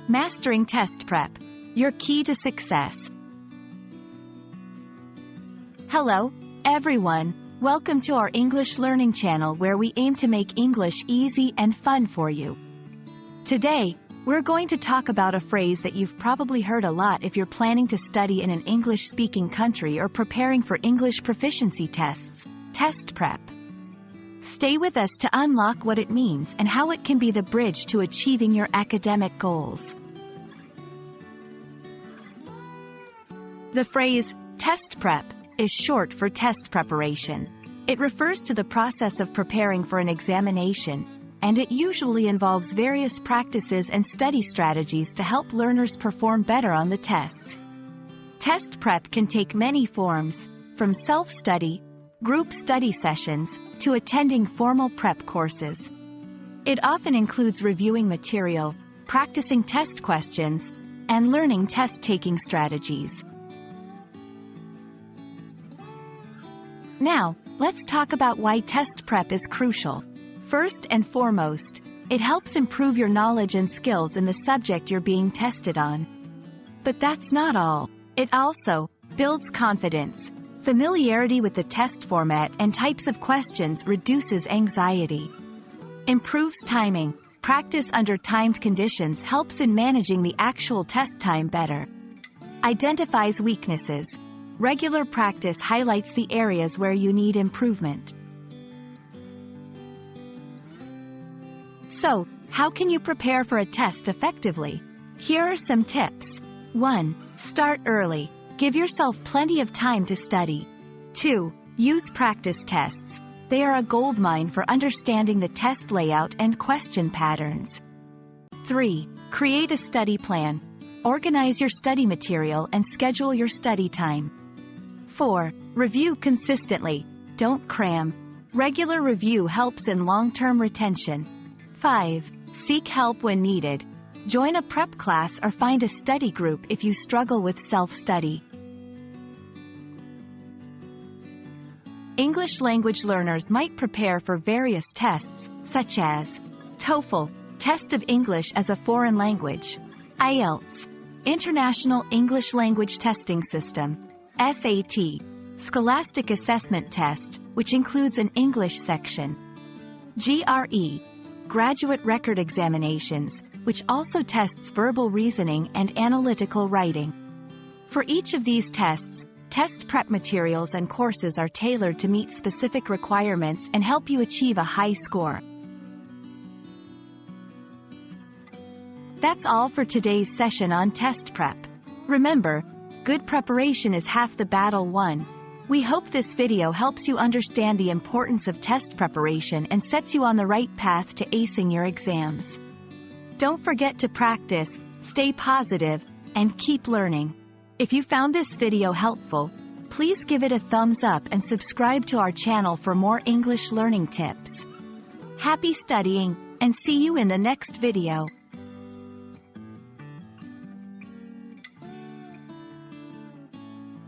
Mastering Test Prep, your key to success. Hello, everyone. Welcome to our English learning channel where we aim to make English easy and fun for you. Today, we're going to talk about a phrase that you've probably heard a lot if you're planning to study in an English-speaking country or preparing for English proficiency tests: test prep. Stay with us to unlock what it means and how it can be the bridge to achieving your academic goals. The phrase, test prep, is short for test preparation. It refers to the process of preparing for an examination, and it usually involves various practices and study strategies to help learners perform better on the test. Test prep can take many forms, from self-study, group study sessions, to attending formal prep courses. It often includes reviewing material, practicing test questions, and learning test-taking strategies. Now, let's talk about why test prep is crucial. First and foremost, it helps improve your knowledge and skills in the subject you're being tested on. But that's not all. It also builds confidence. Familiarity with the test format and types of questions reduces anxiety. Improves timing. Practice under timed conditions helps in managing the actual test time better. Identifies weaknesses. Regular practice highlights the areas where you need improvement. So, how can you prepare for a test effectively? Here are some tips. 1. Start early. Give yourself plenty of time to study. 2. Use practice tests. They are a goldmine for understanding the test layout and question patterns. 3. Create a study plan. Organize your study material and schedule your study time. 4. Review consistently. Don't cram. Regular review helps in long-term retention. 5. Seek help when needed. Join a prep class or find a study group if you struggle with self-study. English language learners might prepare for various tests, such as TOEFL, Test of English as a Foreign Language; IELTS, International English Language Testing System; SAT, Scholastic Assessment Test, which includes an English section; GRE, Graduate Record Examinations, which also tests verbal reasoning and analytical writing. For each of these tests, test prep materials and courses are tailored to meet specific requirements and help you achieve a high score. That's all for today's session on test prep. Remember, good preparation is half the battle won. We hope this video helps you understand the importance of test preparation and sets you on the right path to acing your exams. Don't forget to practice, stay positive, and keep learning. If you found this video helpful, please give it a thumbs up and subscribe to our channel for more English learning tips. Happy studying, and see you in the next video.